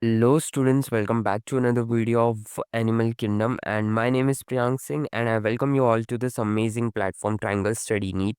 Hello, students. Welcome back to another video of Animal Kingdom. And my name is Priyank Singh, and I welcome you all to this amazing platform, Triangle Study Neat.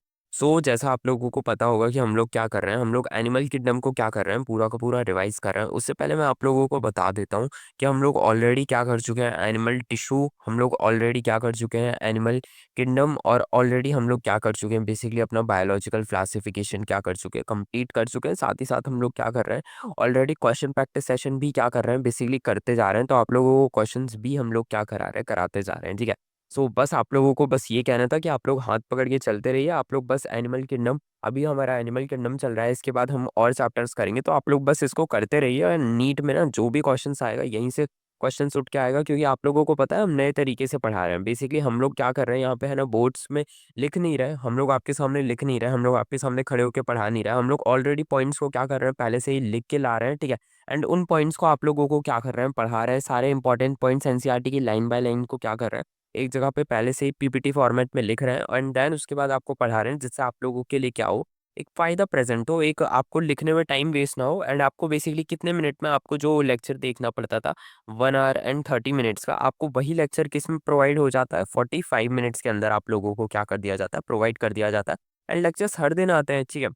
जैसा आप लोगों को पता होगा कि हम लोग क्या कर रहे हैं, हम लोग एनिमल किंगडम को क्या कर रहे हैं, पूरा का पूरा रिवाइज कर रहे हैं। उससे पहले मैं आप लोगों को बता देता हूँ कि हम लोग ऑलरेडी क्या कर चुके हैं। एनिमल टिश्यू हम लोग ऑलरेडी क्या कर चुके हैं, एनिमल किंगडम, और ऑलरेडी हम लोग क्या कर चुके हैं, बेसिकली अपना बायोलॉजिकल क्लासिफिकेशन क्या कर चुके हैं, कंप्लीट कर चुके हैं। साथ ही साथ हम लोग क्या कर रहे हैं, ऑलरेडी क्वेश्चन प्रैक्टिस सेशन भी क्या कर रहे हैं, बेसिकली करते जा रहे हैं। तो आप लोगों को क्वेश्चंस भी हम लोग क्या करा रहे हैं, कराते जा रहे हैं। ठीक है। बस आप लोगों को बस ये कहना था कि आप लोग हाथ पकड़ के चलते रहिए। आप लोग बस एनिमल किंगडम, अभी हमारा एनिमल किंगडम चल रहा है, इसके बाद हम और चैप्टर्स करेंगे। तो आप लोग बस इसको करते रहिए, और नीट में ना जो भी क्वेश्चंस आएगा यहीं से क्वेश्चंस उठ के आएगा, क्योंकि आप लोगों को पता है हम नए तरीके से पढ़ा रहे हैं। बेसिकली हम लोग क्या कर रहे हैं यहाँ पे है ना, बोर्ड्स में लिख नहीं रहे हम लोग, आपके सामने लिख नहीं रहे हम लोग, आपके सामने खड़े होकर पढ़ा नहीं रहे हम लोग। ऑलरेडी पॉइंट्स को क्या कर रहे हैं, पहले से ही लिख के ला रहे हैं। ठीक है। एंड उन पॉइंट्स को आप लोगों को क्या कर रहे हैं, पढ़ा रहे हैं। सारे इंपॉर्टेंट पॉइंट्स एनसीईआरटी की लाइन बाय लाइन को क्या कर रहे हैं, एक जगह पे पहले से ही पीपीटी फॉर्मेट में लिख रहे हैं, एंड देन उसके बाद आपको पढ़ा रहे हैं, जिससे आप लोगों के लिए क्या हो, एक फ़ायदा प्रेजेंट हो, एक आपको लिखने में टाइम वेस्ट ना हो। एंड आपको बेसिकली कितने मिनट में आपको जो लेक्चर देखना पड़ता था 1 आवर एंड 30 मिनट्स का, आपको वही लेक्चर किस में प्रोवाइड हो जाता है, 45 मिनट्स के अंदर आप लोगों को क्या कर दिया जाता है, प्रोवाइड कर दिया जाता है। एंड लेक्चर्स हर दिन आते हैं। ठीक है।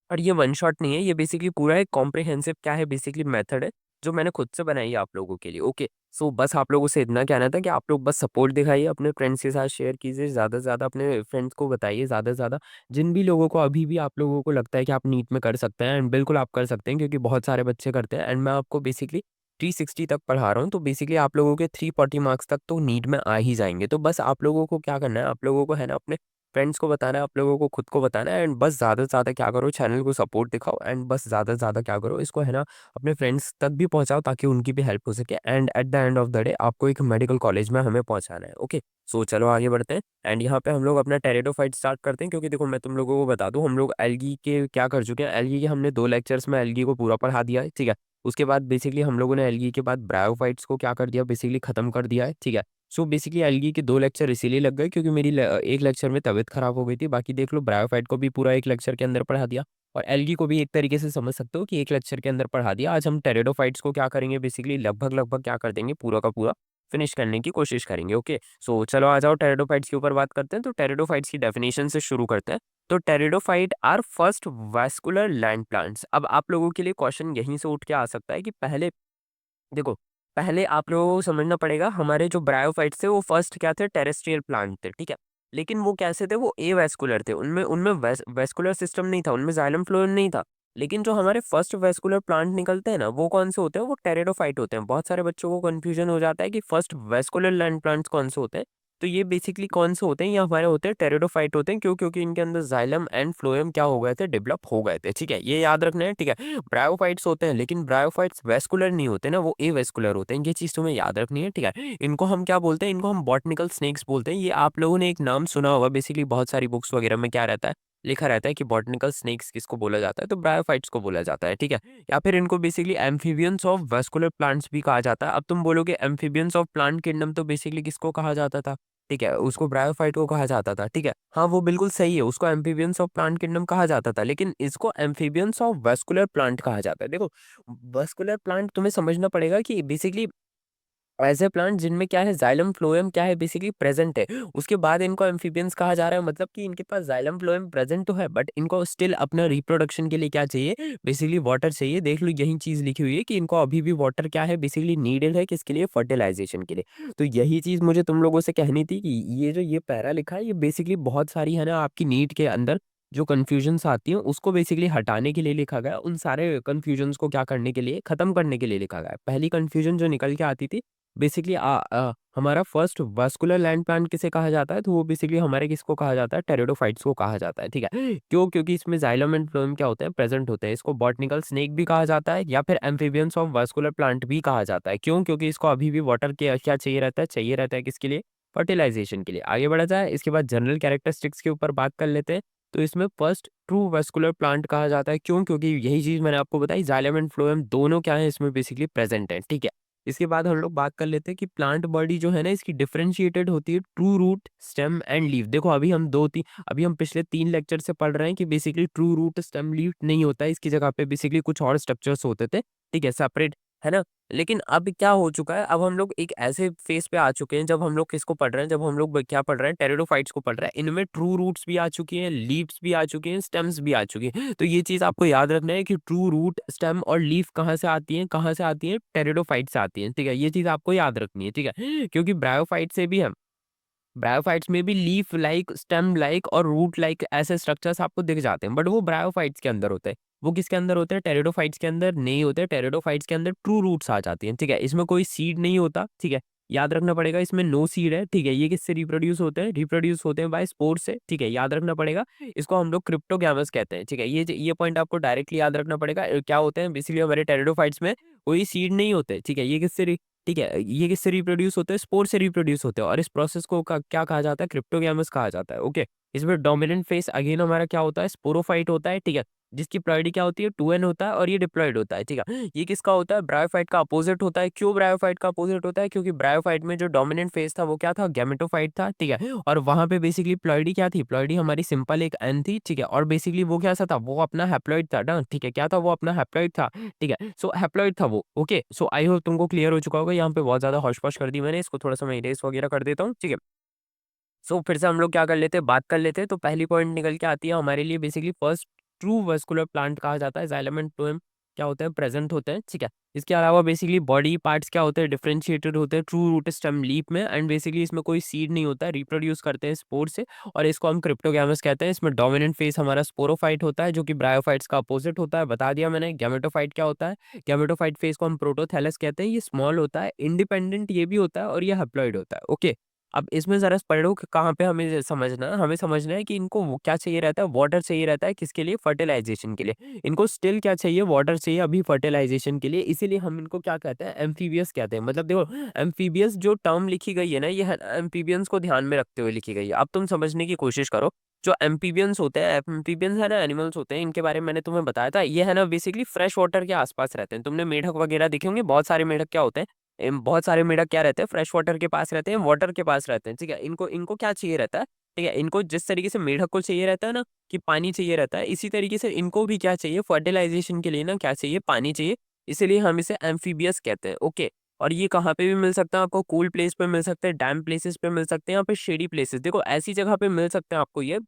और ये वन शॉट नहीं है, ये बेसिकली पूरा एक कॉम्प्रिहेंसिव क्या है, बेसिकली मेथड है, जो मैंने खुद से बनाई है आप लोगों के लिए। ओके। बस आप लोगों से इतना कहना था कि आप लोग बस सपोर्ट दिखाइए, अपने फ्रेंड्स के साथ शेयर कीजिए, ज़्यादा से ज़्यादा अपने फ्रेंड्स को बताइए, ज़्यादा से ज़्यादा जिन भी लोगों को अभी भी आप लोगों को लगता है कि आप नीट में कर सकते हैं। एंड बिल्कुल आप कर सकते हैं, क्योंकि बहुत सारे बच्चे करते हैं। एंड मैं आपको बेसिकली 360 तक पढ़ा रहा हूँ, तो बेसिकली आप लोगों के 340 मार्क्स तक तो नीट में आ ही जाएंगे। तो बस आप लोगों को क्या करना है, आप लोगों को है ना अपने फ्रेंड्स को बताना है, आप लोगों को खुद को बताना है। एंड बस ज़्यादा से ज़्यादा क्या करो, चैनल को सपोर्ट दिखाओ। एंड बस ज़्यादा से ज़्यादा क्या करो, इसको है ना अपने फ्रेंड्स तक भी पहुँचाओ, ताकि उनकी भी हेल्प हो सके। And at the end of the day आपको एक मेडिकल कॉलेज में हमें पहुँचाना है। ओके। चलो आगे बढ़ते हैं। एंड यहाँ पे हम लोग अपना टेरिडोफाइट स्टार्ट करते हैं, क्योंकि देखो मैं तुम लोगों को बता दूँ, हम लोग एल्गी के क्या कर चुके हैं, एल्गी के हमने 2 लेक्चर्स में एल्गी को पूरा पढ़ा दिया है। ठीक है। उसके बाद बेसिकली हम लोगों ने एल्गी के बाद ब्रायोफाइट्स को क्या कर दिया, बेसिकली खत्म कर दिया है। ठीक है। बेसिकली एल्गी के 2 लेक्चर इसीलिए लग गए, क्योंकि मेरी एक लेक्चर में तबीयत खराब हो गई थी। बाकी देख लो, ब्रायोफाइट को भी पूरा एक लेक्चर के अंदर पढ़ा दिया, और एल्गी को भी एक तरीके से समझ सकते हो कि एक लेक्चर के अंदर पढ़ा दिया। आज हम टेरिडोफाइट्स को क्या करेंगे, बेसिकली लगभग लगभग क्या कर देंगे, पूरा का पूरा फिनिश करने की कोशिश करेंगे। ओके। चलो आ जाओ, टेरिडोफाइट्स के ऊपर बात करते हैं। तो टेरिडोफाइट्स की डेफिनेशन से शुरू करते हैं। तो pteridophyte are first vascular land plants. अब आप लोगों के लिए क्वेश्चन यहीं से उठ के आ सकता है कि पहले देखो, पहले आप लोगों को समझना पड़ेगा, हमारे जो ब्रायोफाइट्स थे वो फर्स्ट क्या थे, टेरेस्ट्रियल प्लांट थे। ठीक है। लेकिन वो कैसे थे, वो एवेस्कुलर थे, उनमें उनमें वेस्कुलर सिस्टम नहीं था, उनमें जाइलम फ्लोएम नहीं था। लेकिन जो हमारे फर्स्ट वेस्कुलर प्लांट निकलते हैं ना, वो कौन से होते हैं, वो टेरिडोफाइट होते हैं। बहुत सारे बच्चों को कंफ्यूजन हो जाता है कि फर्स्ट वेस्कुलर लैंड प्लांट्स कौन से होते हैं। तो ये बेसिकली कौन से होते हैं, ये हमारे होते हैं टेरिडोफाइट होते हैं। क्यों? क्योंकि इनके अंदर जाइलम एंड फ्लोएम क्या हो गए थे, डेवलप हो गए थे। ठीक है, ये याद रखना है। ठीक है। ब्रायोफाइट्स होते हैं, लेकिन ब्रायोफाइट्स वेस्कुलर नहीं होते ना, वो एवेस्कुलर होते हैं। ये चीज तुम्हें याद रखनी है। ठीक है। इनको हम क्या बोलते हैं, इनको हम बॉटनिकल स्नेक्स बोलते हैं। ये आप लोगों ने एक नाम सुना होगा, बेसिकली बहुत सारी बुक्स वगैरह में क्या रहता है, लिखा रहता है कि बॉटनिकल स्नेक्स किसको बोला जाता है, तो ब्रायोफाइट्स को बोला जाता है। ठीक है। या फिर इनको basically amphibians of vascular plants भी कहा जाता है। अब तुम बोलोगे एम्फीबियंस ऑफ प्लांट किंगडम तो बेसिकली किसको कहा जाता था, ठीक है, उसको ब्रायोफाइट को कहा जाता था। ठीक है। हाँ, वो बिल्कुल सही है, उसको एम्फीबियंस ऑफ प्लांट किंगडम कहा जाता था, लेकिन इसको एम्फीबियंस ऑफ वेस्कुलर प्लांट कहा जाता है। देखो, वेस्कुलर प्लांट तुम्हें समझना पड़ेगा कि बेसिकली ऐसे प्लांट जिनमें क्या है, जाइलम फ्लोएम क्या है, बेसिकली प्रेजेंट है। उसके बाद इनको एम्फीबियंस कहा जा रहा है, मतलब कि इनके पास जाइलम फ्लोएम प्रेजेंट तो है, बट इनको स्टिल अपना रिप्रोडक्शन के लिए क्या चाहिए, बेसिकली वाटर चाहिए। देख लो, यही चीज लिखी हुई है कि इनको अभी भी वाटर क्या है, बेसिकली नीडेड है, किसके लिए, फर्टिलाइजेशन के लिए। तो यही चीज मुझे तुम लोगों से कहनी थी कि ये जो ये पैरा लिखा है, ये बेसिकली बहुत सारी है ना आपकी नीट के अंदर जो कन्फ्यूजन्स आती हैं उसको बेसिकली हटाने के लिए लिखा गया है। उन सारे कन्फ्यूजन्स को क्या करने के लिए, खत्म करने के लिए लिखा गया है। पहली कन्फ्यूजन जो निकल के आती थी, बेसिकली हमारा फर्स्ट वास्कुलर लैंड प्लांट किसे कहा जाता है, तो वो बेसिकली हमारे किसको कहा जाता है, टेरिडोफाइट्स को कहा जाता है। ठीक है। क्यों? क्योंकि इसमें जाइलम एंड फ्लोएम क्या होते हैं, प्रेजेंट होते हैं। इसको बॉटनिकल स्नेक भी कहा जाता है, या फिर एम्फीबियंस ऑफ वास्कुलर प्लांट भी कहा जाता है। क्यों? क्योंकि इसको अभी भी वाटर के क्या चाहिए रहता है, चाहिए रहता है किसके लिए, फर्टिलाइजेशन के लिए। आगे बढ़ा जाए, इसके बाद जनरल कैरेक्टरिस्टिक्स के ऊपर बात कर लेते हैं। तो इसमें फर्स्ट ट्रू वेस्कुलर प्लांट कहा जाता है। क्यों? क्योंकि यही चीज मैंने आपको बताई, जाइलम एंड फ्लोएम दोनों क्या है इसमें बेसिकली प्रेजेंट है। ठीक है। इसके बाद हम लोग बात कर लेते हैं कि प्लांट बॉडी जो है ना, इसकी डिफरेंशिएटेड होती है true root, stem and leaf. देखो, अभी हम पिछले 3 लेक्चर से पढ़ रहे हैं कि basically true root, stem, leaf नहीं होता है, इसकी जगह पे बेसिकली कुछ और स्ट्रक्चर्स होते थे। ठीक है, सेपरेट है ना? लेकिन अब क्या हो चुका है, अब हम लोग एक ऐसे फेज़ पे आ चुके हैं जब हम लोग किसको पढ़ रहे हैं, जब हम लोग क्या पढ़ रहे हैं, टेरिडोफाइट्स को पढ़ रहे हैं। इनमें ट्रू रूट्स भी आ चुकी हैं, लीव्स भी आ चुकी हैं, स्टेम्स भी आ चुकी हैं। तो ये चीज़ आपको याद रखना है कि ट्रू रूट, स्टेम और लीफ कहाँ से आती हैं, कहाँ से आती हैं? टेरिडोफाइट से आती हैं, ठीक है? ये चीज़ आपको याद रखनी है, ठीक है? क्योंकि ब्रायोफाइट से भी हम ब्रायोफाइट्स में भी लीफ लाइक, स्टेम लाइक और रूट लाइक ऐसे स्ट्रक्चर्स आपको दिख जाते हैं, बट वो ब्रायोफाइट्स के अंदर होते हैं। वो किसके अंदर होते हैं? टेरिडोफाइट्स के अंदर नहीं होते। टेरिडोफाइट्स के अंदर ट्रू रूट्स आ जाती हैं, ठीक है? इसमें कोई सीड नहीं होता, ठीक है? याद रखना पड़ेगा, इसमें नो सीड है, ठीक है? ये किससे रिप्रोड्यूस होते हैं? रिप्रोड्यूस होते हैं बाय स्पोर से, ठीक है? याद रखना पड़ेगा। इसको हम लोग क्रिप्टोगैमस कहते हैं, ठीक है? ये पॉइंट आपको डायरेक्टली याद रखना पड़ेगा। क्या होते हैं बेसिकली हमारे टेरिडोफाइट्स में कोई सीड नहीं होते, ठीक है? ठीक है, ये किससे रिप्रोड्यूस होते हैं? स्पोर से रिप्रोड्यूस होते हैं और इस प्रोसेस को क्या कहा जाता है? क्रिप्टोगैमस कहा जाता है, ओके। इसमें डोमिनेंट फेस अगेन हमारा क्या होता है? स्पोरोफाइट होता है, ठीक है, जिसकी प्लॉइडी क्या होती है? 2n होता है और ये डिप्लॉइड होता है, ठीक है। ये किसका होता है? ब्रायोफाइट का अपोजिट होता है। क्यों ब्रायोफाइट का अपोजिट होता है? क्योंकि ब्रायोफाइट में जो डोमिनेंट फेस था वो क्या था? गैमेटोफाइट था, ठीक है। और वहां पे बेसिकली प्लॉइडी क्या थी? प्लॉइडी हमारी सिंपल एक एन थी, ठीक है। और बेसिकली वो क्या सा था? वो अपना हैप्लॉइड था ना, ठीक है। क्या था? वो अपना हैप्लॉइड था, ठीक है। सो हैप्लॉइड था वो, ओके। सो आई होप तुमको क्लियर हो चुका होगा। यहाँ पे बहुत ज्यादा हौश-पौश कर दी मैंने, इसको थोड़ा सा मैं इरेज वगैरह कर देता हूँ, ठीक है। सो फिर से हम लोग क्या कर लेते हैं, बात कर लेते हैं। तो पहली पॉइंट निकल के आती है हमारे लिए, basically first true vascular plant कहा जाता है। जाइलम एंड फ्लोएम क्या होते हैं? प्रेजेंट होते हैं, ठीक है। इसके अलावा बेसिकली बॉडी पार्ट्स क्या होते हैं? डिफरेंशिएटेड होते हैं ट्रू रूट स्टेम लीफ में, एंड बेसिकली इसमें कोई सीड नहीं होता है, रिप्रोड्यूस करते हैं स्पोर से। और इसको हम क्रिप्टोगैमस कहते हैं। इसमें डोमिनेंट फेस हमारा स्पोरोफाइट होता है, जो कि ब्रायोफाइट्स का अपोजिट होता है, बता दिया मैंने। गैमेटोफाइट क्या होता है? गैमेटोफाइट फेस को हम प्रोटोथैलस कहते हैं। ये स्मॉल होता है, इंडिपेंडेंट ये भी होता है, और ये हैप्लॉइड होता है, ओके। अब इसमें ज़रा पढ़ो कि कहाँ पे हमें समझना है। हमें समझना है कि इनको वो क्या चाहिए रहता है? वाटर चाहिए रहता है, किसके लिए? फर्टिलाइज़ेशन के लिए। इनको स्टिल क्या चाहिए? वाटर चाहिए अभी फर्टिलाइज़ेशन के लिए। इसीलिए हम इनको क्या कहते हैं? एम्फीबियस कहते हैं। मतलब देखो, एम्फीबियस जो टर्म लिखी गई है ना, ये है एम्फीबियंस को ध्यान में रखते हुए लिखी गई है। अब तुम समझने की कोशिश करो। जो एम्फीबियंस होते हैं, एम्फीबियंस है ना, एनिमल्स होते हैं, इनके बारे में मैंने तुम्हें बताया था। ये है ना बेसिकली फ्रेश वाटर के आस-पास रहते हैं। तुमने मेढक वगैरह देखे होंगे, बहुत सारे मेढक क्या होते हैं, बहुत सारे मेढक क्या रहते हैं? फ्रेश वाटर के पास रहते हैं, वाटर के पास रहते हैं, ठीक है? इनको इनको क्या चाहिए रहता है? ठीक है? इनको जिस तरीके से मेढक को चाहिए रहता है ना कि पानी चाहिए रहता है, इसी तरीके से इनको भी क्या चाहिए? फर्टिलाइज़ेशन के लिए ना क्या चाहिए? पानी चाहिए। इसीलिए हम इसे एम्फीबियस कहते हैं, ओके। और ये कहाँ पे भी मिल सकता है आपको? कूल प्लेस पे मिल सकते हैं, डैम प्लेसेस पे मिल सकते हैं, यहाँ पे शेडी प्लेसेस। देखो, ऐसी जगह पे मिल सकते हैं आपको ये,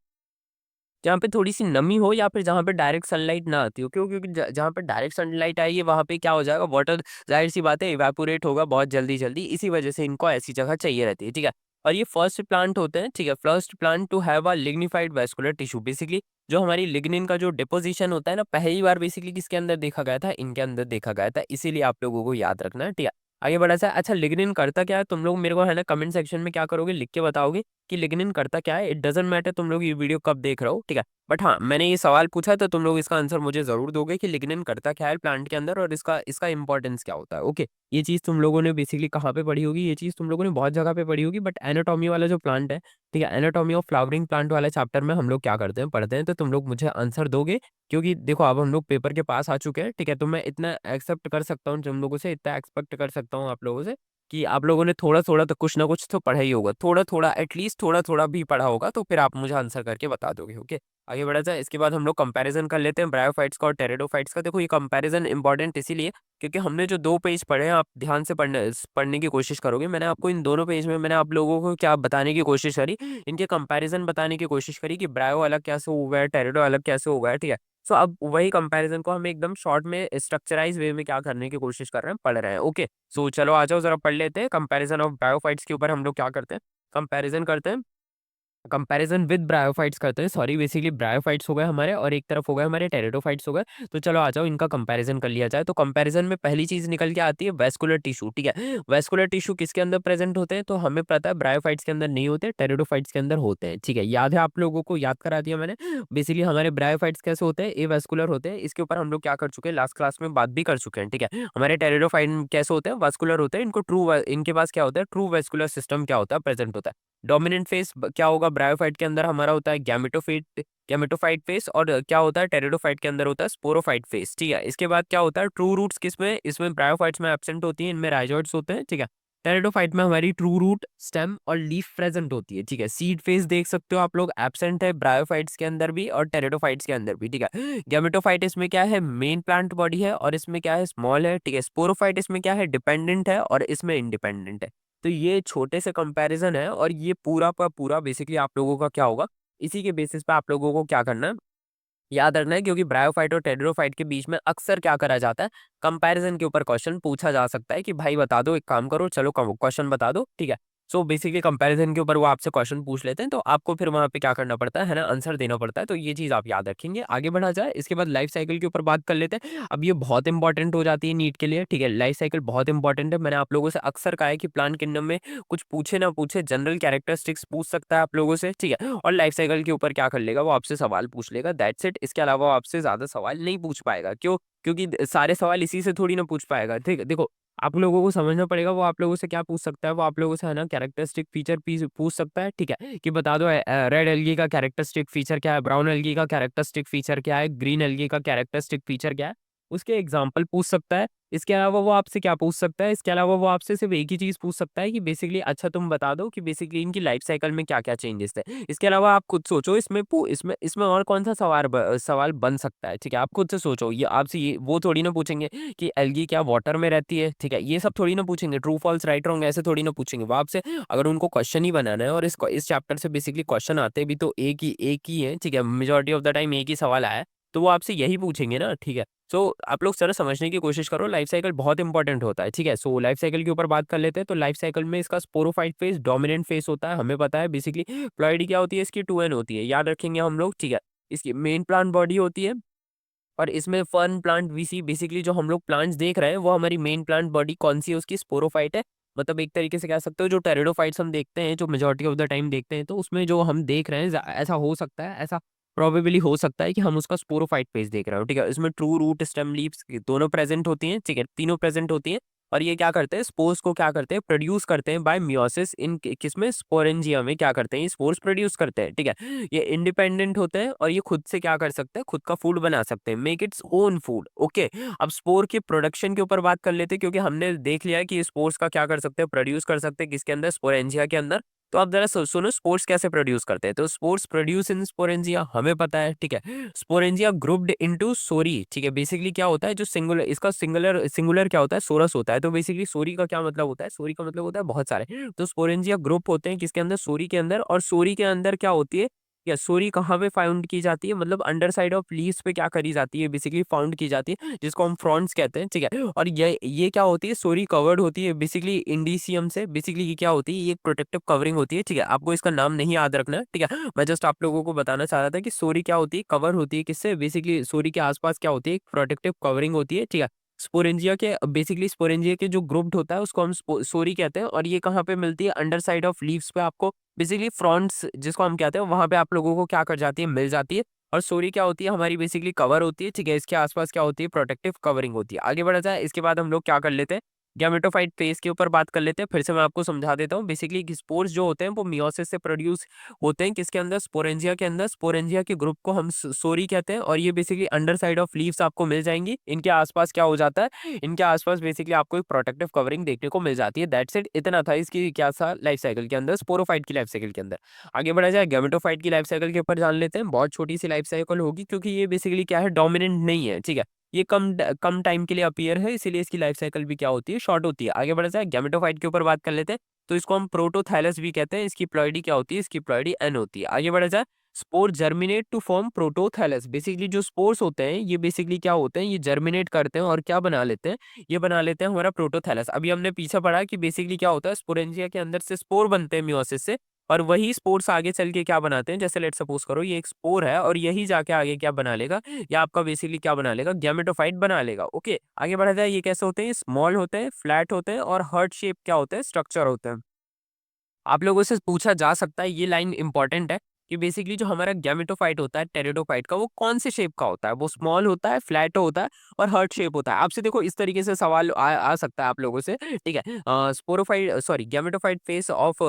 जहाँ पे थोड़ी-सी नमी हो या फिर जहाँ पे डायरेक्ट सनलाइट ना आती हो। क्यों? क्योंकि ज जहाँ पे डायरेक्ट सनलाइट आएगी वहाँ पे क्या हो जाएगा? वाटर ज़ाहिर-सी बात है इवेपोरेट होगा बहुत जल्दी-जल्दी, इसी वजह से इनको ऐसी जगह चाहिए रहती है, ठीक है? और ये फर्स्ट प्लांट होते हैं, ठीक है? First plant to have a lignified vascular tissue. Basically जो हमारी लिग्निन का जो डिपोज़िशन होता है ना, पहली बार बेसिकली किसके अंदर देखा गया था? इनके अंदर देखा गया था। इसीलिए आप लोगों को याद रखना है, ठीक है? आगे बढ़ा जाए। अच्छा, लिग्निन करता क्या है? तुम लोग मेरे को है ना कमेंट सेक्शन में क्या करोगे? लिख के बताओगे कि लिग्निन करता क्या है? इट डज़न्ट मैटर तुम लोग ये वीडियो कब देख रहे हो, ठीक है? बट हाँ, मैंने ये सवाल पूछा तो तुम लोग इसका आंसर मुझे ज़रूर दोगे कि लिग्निन करता क्या है प्लांट के अंदर और इसका इसका इम्पोर्टेंस क्या होता है, ओके। ये चीज़ तुम लोगों ने बेसिकली कहाँ पे पढ़ी होगी? ये चीज़ तुम लोगों ने बहुत जगह पे पढ़ी होगी, बट एनाटॉमी वाला जो प्लांट है, ठीक है? एनाटॉमी ऑफ फ्लावरिंग प्लांट वाले चैप्टर में हम लोग क्या करते हैं, पढ़ते हैं, तो तुम लोग मुझे आंसर दोगे। क्योंकि देखो, अब हम लोग पेपर के पास आ चुके हैं, ठीक है? तो मैं इतना एक्सेप्ट कर सकता हूँ तुम लोगों से, इतना एक्सपेक्ट कर सकता हूँ आप लोगों से कि आप लोगों ने थोड़ा-थोड़ा तो कुछ ना कुछ तो पढ़ा ही होगा। थोड़ा-थोड़ा एटलीस्ट थोड़ा-थोड़ा भी पढ़ा होगा, तो फिर आप मुझे आंसर करके बता दोगे, ओके। आगे बढ़ा जाए। इसके बाद हम लोग कंपैरिज़न कर लेते हैं ब्रायोफाइट्स का और टेरिडोफाइट्स का। देखो, ये कंपैरिज़न इंपॉर्टेंट इसीलिए क्योंकि हमने जो 2 पेज पढ़े हैं, आप ध्यान से पढ़ने की कोशिश करोगे। मैंने आपको इन दोनों पेज में मैंने आप लोगों को क्या बताने की कोशिश करी, इनके कंपैरिज़न बताने की कोशिश करी कि ब्रायो अलग कैसे हुआ है, टेरिडो अलग कैसे हुआ है, ठीक है? सो अब वही कंपैरिज़न को हम एकदम शॉर्ट में स्ट्रक्चराइज़ वे में क्या करने की कोशिश कर रहे हैं, पढ़ रहे हैं, ओके। सो चलो आ जाओ ज़रा पढ़ लेते हैं। कंपैरिज़न ऑफ ब्रायोफाइट्स के ऊपर हम लोग क्या करते हैं, कंपैरिज़न करते हैं। कंपैरिजन विद ब्रायोफाइट्स करते हैं। सॉरी, बेसिकली ब्रायोफाइट्स हो गए हमारे और एक तरफ हो गए हमारे टेरिडोफाइट्स हो गए। तो चलो आ जाओ इनका कंपैरिजन कर लिया जाए। तो कंपैरिजन में पहली चीज निकल के आती है वैस्कुलर टिश्यू, ठीक है। वैस्कुलर टिश्यू किसके अंदर प्रेजेंट होते हैं? तो हमें पता है ब्रायोफाइट्स के अंदर नहीं होते, टेरिडोफाइट्स के अंदर होते हैं, ठीक है। याद है आप लोगों को? याद करा दिया मैंने। बेसिकली हमारे ब्रायोफाइट्स कैसे होते हैं? ए वैस्कुलर होते हैं। इसके ऊपर हम लोग क्या कर चुके हैं, लास्ट क्लास में बात भी कर चुके हैं, ठीक है। हमारे टेरिडोफाइट कैसे होते हैं? वास्कुलर होते हैं। इनको इनके पास क्या होता है? ट्रू वैस्कुलर सिस्टम क्या होता है? प्रेजेंट होता है। डोमिनेंट फेस क्या होगा ब्रायोफाइट के अंदर? हमारा होता है गैमेटोफाइट फेस। और क्या होता है टेरिडोफाइट के अंदर? होता है स्पोरोफाइट फेस, ठीक है। इसके बाद क्या होता है? ट्रू रूट्स किसमें? इसमें ब्रायोफाइट्स में एब्सेंट होती है, इनमें राइजोइड्स होते हैं, ठीक है। टेरिडोफाइट में हमारी ट्रू रूट, स्टेम और लीफ प्रेजेंट होती है, ठीक है। सीड फेज देख सकते हो आप लोग, एब्सेंट है ब्रायोफाइट्स के अंदर भी और टेरिडोफाइट्स के अंदर भी, ठीक है। गैमेटोफाइट इसमें क्या है, मेन प्लांट बॉडी है और इसमें क्या है, स्मॉल है, ठीक है। स्पोरोफाइट इसमें क्या है, डिपेंडेंट है और इसमें इंडिपेंडेंट है। तो ये छोटे से कंपैरिजन है और ये पूरा का पूरा बेसिकली आप लोगों का क्या होगा, इसी के बेसिस पे आप लोगों को क्या करना है, याद रखना है। क्योंकि ब्रायोफाइट और टेरिडोफाइट के बीच में अक्सर क्या करा जाता है, कंपैरिजन के ऊपर क्वेश्चन पूछा जा सकता है कि भाई बता दो, एक काम करो, चलो क्वेश्चन बता दो, ठीक है। सो बेसिकली कंपैरिजन के ऊपर वो आपसे क्वेश्चन पूछ लेते हैं, तो आपको फिर वहां पे क्या करना पड़ता है ना, आंसर देना पड़ता है। तो ये चीज आप याद रखेंगे। आगे बढ़ा जाए, इसके बाद लाइफ साइकिल के ऊपर बात कर लेते हैं। अब ये बहुत इंपॉर्टेंट हो जाती है नीट के लिए, ठीक है। लाइफ साइकिल बहुत इंपॉर्टेंट है। मैंने आप लोगों से अक्सर कहा है कि प्लांट किंगडम में कुछ पूछे ना पूछे, जनरल कैरेक्टरिस्टिक्स पूछ सकता है आप लोगों से, ठीक है। और लाइफ साइकिल के ऊपर क्या कर लेगा, वो आपसे सवाल पूछ लेगा, दैट्स इट। इसके अलावा वो आपसे ज्यादा सवाल नहीं पूछ पाएगा। क्यों? क्योंकि सारे सवाल इसी से थोड़ी ना पूछ पाएगा, ठीक है। देखो, आप लोगों को समझना पड़ेगा वो आप लोगों से क्या पूछ सकता है। वो आप लोगों से है ना कैरेक्टरिस्टिक फीचर पूछ सकता है, ठीक है, कि बता दो रेड एल्गी का कैरेक्टरिस्टिक फीचर क्या है, ब्राउन एल्गी का कैरेक्टरिस्टिक फीचर क्या है, ग्रीन एल्गी का कैरेक्टरिस्टिक फीचर क्या है, उसके एग्जाम्पल पूछ सकता है। इसके अलावा वो आपसे क्या पूछ सकता है, इसके अलावा वो आपसे सिर्फ एक ही चीज पूछ सकता है कि बेसिकली अच्छा तुम बता दो कि बेसिकली इनकी लाइफ साइकिल में क्या क्या चेंजेस थे। इसके अलावा आप खुद सोचो, इसमें और कौन सा सवाल बन सकता है, ठीक है। आप खुद से सोचो, ये आपसे ये वो थोड़ी ना पूछेंगे कि एल्गी क्या वाटर में रहती है, ठीक है। ये सब थोड़ी ना पूछेंगे, ट्रू फॉल्स राइट रॉन्ग ऐसे थोड़ी ना पूछेंगे वो आपसे। अगर उनको क्वेश्चन ही बनाना है और इस चैप्टर से बेसिकली क्वेश्चन आते भी तो एक ही है, ठीक है। मेजोरिटी ऑफ द टाइम एक ही सवाल आया है, तो वो आपसे यही पूछेंगे ना, ठीक है। सो आप लोग जरा समझने की कोशिश करो, लाइफ साइकिल बहुत इंपॉर्टेंट होता है, ठीक है। सो लाइफ साइकिल के ऊपर बात कर लेते हैं। तो लाइफ साइकिल में इसका स्पोरोफाइट फेज डोमिनेंट फेज होता है, हमें पता है। बेसिकली प्लॉइडी क्या होती है, इसकी 2n होती है, याद रखेंगे हम लोग, ठीक है। इसकी मेन प्लांट बॉडी होती है और इसमें फर्न प्लांट वीसी, बेसिकली जो हम लोग प्लांट्स देख रहे हैं वो हमारी मेन प्लांट बॉडी कौन सी है, उसकी स्पोरोफाइट है। मतलब एक तरीके से कह सकते हो जो टेरिडोफाइट्स हम देखते हैं, जो मेजोरिटी ऑफ द टाइम देखते हैं, तो उसमें जो हम देख रहे हैं ऐसा हो सकता है, ऐसा प्रोबेबली हो सकता है कि हम उसका स्पोरोफाइट पेज देख रहे हो, ठीक है। इसमें ट्रू रूट, स्टेम, लीव्स दोनों प्रेजेंट होती हैं, ठीक है, तीनों प्रेजेंट होती हैं। और ये क्या करते हैं, स्पोर्स को क्या करते हैं, प्रोड्यूस करते हैं बाय मियोसिस। इन किसमें, स्पोरेंजिया में क्या करते हैं, ये स्पोर्स प्रोड्यूस करते हैं, ठीक है। ये इंडिपेंडेंट होते हैं और ये खुद से क्या कर सकते हैं, खुद का फूड बना सकते हैं, make its own food, okay. अब स्पोर के प्रोडक्शन के ऊपर बात कर लेते हैं, क्योंकि हमने देख लिया है कि स्पोर्स का क्या कर सकते हैं, प्रोड्यूस कर सकते हैं किसके अंदर, स्पोरेंजिया के अंदर। तो आप जरा सुनो, स्पोर्स कैसे प्रोड्यूस करते हैं। तो स्पोर्स प्रोड्यूस इन स्पोरेंजिया हमें पता है, ठीक है। स्पोरेंजिया ग्रुप्ड इनटू सोरी, ठीक है। बेसिकली क्या होता है, जो सिंगुलर, इसका सिंगुलर सिंगुलर क्या होता है, सोरस होता है। तो बेसिकली सोरी का क्या मतलब होता है, सोरी का मतलब होता है बहुत सारे। तो स्पोरेंजिया ग्रुप होते हैं किसके अंदर, सोरी के अंदर। और सोरी के अंदर क्या होती है, या सोरी कहाँ पे फाउंड की जाती है, मतलब अंडर साइड ऑफ लीव्स पे क्या करी जाती है, बेसिकली फाउंड की जाती है, जिसको हम फ्रॉन्ट्स कहते हैं, ठीक है। और ये क्या होती है, सोरी कवर्ड होती है बेसिकली इंडीसियम से। बेसिकली ये क्या होती है, ये एक प्रोटेक्टिव कवरिंग होती है, ठीक है। आपको इसका नाम नहीं याद रखना है, ठीक है। मैं जस्ट आप लोगों को बताना चाह रहा था कि सोरी क्या होती है, कवर होती है किससे, बेसिकली सोरी के आसपास क्या होती है, एक प्रोटेक्टिव कवरिंग होती है, ठीक है। स्पोरेंजिया के बेसिकली स्पोरेंजिया के जो ग्रुप्ड होता है उसको हम सोरी कहते हैं। और ये कहाँ पे मिलती है, अंडर साइड ऑफ लीव्स पे आपको बेसिकली फ्रंट्स जिसको हम कहते हैं, वहां पे आप लोगों को क्या कर जाती है, मिल जाती है। और सोरी क्या होती है, हमारी बेसिकली कवर होती है, ठीक है। इसके आसपास क्या होती है, प्रोटेक्टिव कवरिंग होती है। आगे बढ़ा जाए, इसके बाद हम लोग क्या कर लेते हैं, गैमेटोफाइट फेज के ऊपर बात कर लेते हैं। फिर से मैं आपको समझा देता हूँ। बेसिकली स्पोर्स जो होते हैं वो मियोसिस से प्रोड्यूस होते हैं किसके अंदर, स्पोरेंजिया के अंदर। स्पोरेंजिया के ग्रुप को हम सोरी कहते हैं और ये basically under side of leaves आपको मिल जाएंगी। इनके आसपास क्या हो जाता है, इनके आसपास बेसिकली आपको एक प्रोटेक्टिव कवरिंग देखने को मिल जाती है, दैट्स इट। इतना था इसकी क्या था लाइफ साइकिल के अंदर, स्पोरोफाइट की लाइफ साइकिल के अंदर। आगे बढ़ा जाए, गैमेटोफाइट की लाइफ साइकिल के ऊपर जान लेते हैं। बहुत छोटी सी लाइफ साइकिल होगी क्योंकि ये बेसिकली क्या है, डोमिनेंट नहीं है, ठीक है। ये कम टाइम के लिए अपीयर है, इसीलिए इसकी लाइफ साइकिल भी क्या होती है, शॉर्ट होती है। आगे बढ़ा जाए, गैमेटोफाइट के ऊपर बात कर लेते हैं। तो इसको हम प्रोटोथैलस भी कहते हैं। इसकी प्लॉइडी क्या होती है, इसकी प्लॉइडी एन होती है। आगे बढ़ा जाए, spore germinate to form protothallus. Basically जो स्पोर्स होते हैं ये बेसिकली क्या होते हैं, ये जर्मिनेट करते हैं और क्या बना लेते हैं, ये बना लेते हैं हमारा प्रोटोथैलस। अभी हमने पीछे पढ़ा कि बेसिकली क्या होता है, स्पोरेंजिया के अंदर से स्पोर बनते हैं मियोसिस से। और वही स्पोर्स आगे चल के क्या बनाते हैं, जैसे लेट सपोज करो ये एक स्पोर है और यही जाके आगे क्या बना लेगा, या आपका बेसिकली क्या बना लेगा, गैमेटोफाइट बना लेगा, ओके। आगे बढ़ा जाए, ये कैसे होते हैं, स्मॉल होते हैं, फ्लैट होते हैं और हार्ट शेप क्या होते हैं, स्ट्रक्चर होते हैं। आप लोगों से पूछा जा सकता है, ये लाइन इंपॉर्टेंट है, कि बेसिकली जो हमारा गैमेटोफाइट होता है टेरिडोफाइट का, वो कौन से शेप का होता है, वो स्मॉल होता है, फ्लैट होता है और हार्ट शेप होता है। आपसे देखो इस तरीके से सवाल आ सकता है आप लोगों से, ठीक है। Sporophyte sorry gametophyte face of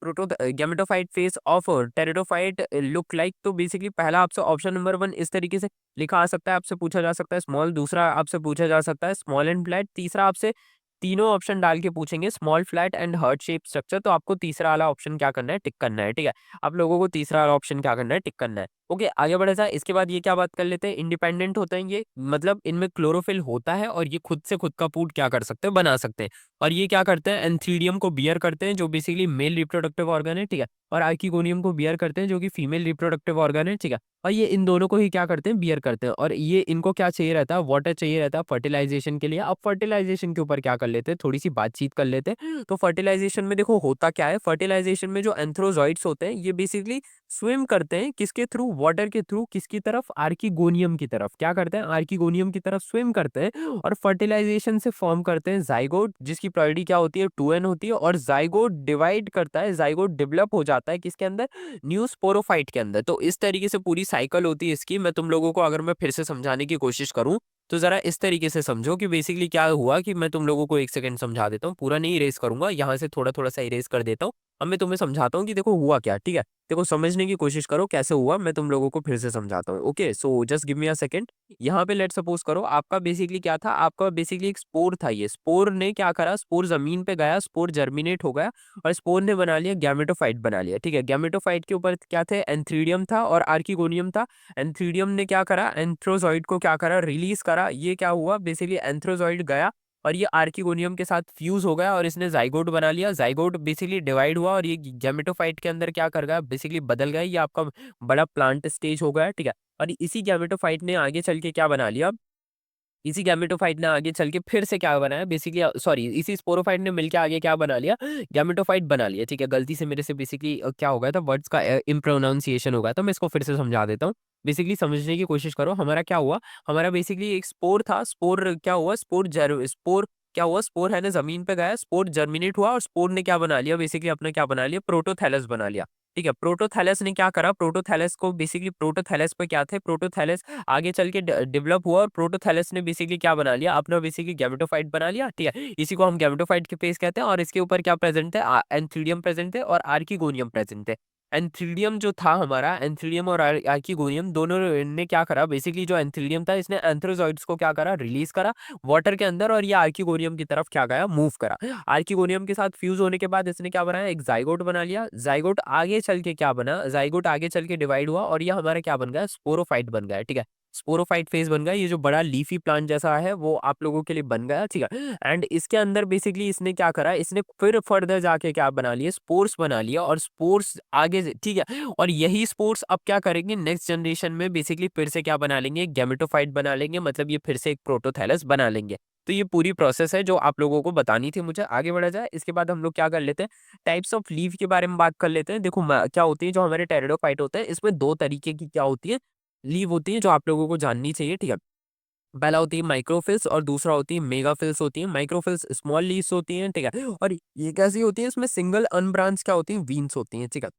proto gametophyte face of pteridophyte look like. तो बेसिकली पहला आपसे ऑप्शन नंबर 1 इस तरीके से लिखा आ सकता है, आपसे पूछा जा सकता है स्मॉल। दूसरा आपसे पूछा जा सकता है स्मॉल एंड फ्लैट। तीसरा आपसे तीनों ऑप्शन डाल के पूछेंगे small flat and heart shape structure, तो आपको तीसरा वाला ऑप्शन क्या करना है, टिक करना है। ठीक है, आप लोगों को तीसरा वाला ऑप्शन क्या करना है, टिक करना है। ओके, आगे बढ़ा जाए। इसके बाद ये क्या बात कर लेते हैं, इंडिपेंडेंट होते हैं ये, मतलब इनमें क्लोरोफिल होता है और ये खुद से खुद का फूड क्या कर सकते हैं, बना सकते हैं। और ये क्या करते हैं, एंथीडियम को बियर करते हैं जो बेसिकली मेल रिप्रोडक्टिव ऑर्गन है। ठीक है, और आर्किगोनियम को बियर करते हैं जो कि फीमेल रिप्रोडक्टिव ऑर्गन है। ठीक है, और ये इन दोनों को ही क्या करते हैं, बियर करते हैं। और ये इनको क्या चाहिए रहता है, वाटर चाहिए रहता है फर्टिलाइजेशन के लिए। अब फर्टिलाइजेशन के ऊपर क्या कर लेते हैं, थोड़ी सी बातचीत कर लेते हैं। तो फर्टिलाइजेशन में देखो होता क्या है, फर्टिलाइजेशन में जो एंथ्रोजॉइड्स होते हैं ये बेसिकली स्विम करते हैं किसके थ्रू, वाटर के थ्रू, किसकी तरफ, आर्किगोनियम की तरफ। क्या करते हैं, आर्किगोनियम की तरफ स्विम करते हैं और फर्टिलाइजेशन से फॉर्म करते हैं जाइगोट, जिसकी प्रोबेबिलिटी क्या होती है, 2n होती है। और जाइगोट डिवाइड करता है, जाइगोट डेवलप हो जाता है किसके अंदर, न्यू स्पोरोफाइट के अंदर। तो इस तरीके से पूरी साइकिल होती है इसकी। मैं तुम लोगों को अगर मैं फिर से समझाने की कोशिश करूं तो जरा इस तरीके से समझो कि बेसिकली क्या हुआ, कि मैं तुम लोगों को एक सेकंड समझा देता हूँ, पूरा नहीं इरेज करूंगा, यहाँ से थोड़ा थोड़ा सा इरेज कर देता हूँ। अब मैं तुम्हें समझाता हूँ कि देखो हुआ क्या। ठीक है, देखो समझने की कोशिश करो कैसे हुआ, मैं तुम लोगों को फिर से समझाता हूँ। Okay, so just give me a second. यहाँ पे लेट सपोज करो आपका बेसिकली क्या था, आपका बेसिकली एक स्पोर था। ये स्पोर ने क्या करा, स्पोर जमीन पे गया, स्पोर जर्मिनेट हो गया और स्पोर ने बना लिया गैमेटोफाइट बना लिया। ठीक है, गैमेटोफाइट के ऊपर क्या थे, एंथ्रीडियम था और आर्किगोनियम था। एंथ्रीडियम ने क्या करा, एंथ्रोजॉइड को क्या करा, रिलीज करा। ये क्या हुआ, बेसिकली एंथ्रोजॉइड गया और ये आर्किगोनियम के साथ फ्यूज हो गया और इसने जाइगोट बना लिया। जाइगोट बेसिकली डिवाइड हुआ और ये गैमेटोफाइट के अंदर क्या कर गया, बेसिकली बदल गया। ये आपका बड़ा प्लांट स्टेज हो गया। ठीक है, और इसी गैमेटोफाइट ने आगे चल के क्या बना लिया, इसी गैमेटोफाइट ने आगे चल के फिर से क्या बनाया, बेसिकली सॉरी, इसी स्पोरोफाइट ने मिलके आगे क्या बना लिया, गैमेटोफाइट बना लिया। ठीक है, गलती से मेरे से बेसिकली क्या हो गया था, वर्ड्स का इम्प्रोनाउंसिएशन हो गया, तो मैं इसको फिर से समझा देता हूँ। बेसिकली समझने की कोशिश करो, हमारा क्या हुआ, हमारा बेसिकली एक स्पोर था। स्पोर क्या हुआ, स्पोर क्या हुआ, स्पोर है ना जमीन पे गया, स्पोर जर्मिनेट हुआ और स्पोर ने क्या बना लिया, बेसिकली अपना क्या बना लिया, प्रोटोथैलस बना लिया। ठीक है, प्रोटोथैलस ने क्या करा, प्रोटोथैलस को बेसिकली, प्रोटोथैलस पे क्या थे, प्रोटोथैलस आगे चल के डेवलप हुआ और प्रोटोथैलस ने बेसिकली क्या बना लिया, अपना बेसिकली गैमेटोफाइट बना लिया। ठीक है, इसी को हम गैमेटोफाइट के फेस कहते हैं और इसके ऊपर क्या प्रेजेंट है, एंथ्रीडियम प्रेजेंट है और आर्किगोनियम प्रेजेंट है। एंथ्रीडियम जो था हमारा, एंथ्रीडियम और आर्किगोनियम दोनों ने क्या करा, बेसिकली जो एंथ्रीडियम था इसने एंथ्रोजॉइड्स को क्या करा, रिलीज करा वाटर के अंदर और ये आर्किगोनियम की तरफ क्या गया, मूव करा। आर्किगोनियम के साथ फ्यूज होने के बाद इसने क्या बनाया, एक जाइगोट बना लिया। जाइगोट आगे चल के क्या बना, जाइगोट आगे चल के डिवाइड हुआ और ये हमारा क्या बन गया, स्पोरोफाइट बन गया। ठीक है, स्पोरोफाइट फेज बन गया। ये जो बड़ा लीफी प्लांट जैसा है वो आप लोगों के लिए बन गया। ठीक है, एंड इसके अंदर बेसिकली इसने क्या करा, इसने फिर फर्दर जाके क्या बना लिए, स्पोर्स बना लिया और स्पोर्स आगे ठीक है, और यही स्पोर्स अब क्या करेंगे, नेक्स्ट जनरेशन में बेसिकली फिर से क्या बना लेंगे, गैमेटोफाइट बना लेंगे, मतलब ये फिर से एक प्रोटोथैलस बना लेंगे। तो ये पूरी प्रोसेस है जो आप लोगों को बतानी थी मुझे। आगे बढ़ा जाए, इसके बाद हम लोग क्या कर लेते हैं, टाइप्स ऑफ लीफ के बारे में बात कर लेते हैं। देखो क्या होती है, जो हमारे टेरिडोफाइट होते हैं इसमें दो तरीके की क्या होती है, लीव होती है जो आप लोगों को जाननी चाहिए। ठीक है, पहला होती है माइक्रोफिल्स और दूसरा होती है मेगाफिल्स होती है। माइक्रोफिल्स स्मॉल लीव्स होती हैं। ठीक है, और ये कैसी होती है, इसमें सिंगल अनब्रांच क्या होती है, वीन्स होती हैं। ठीक है,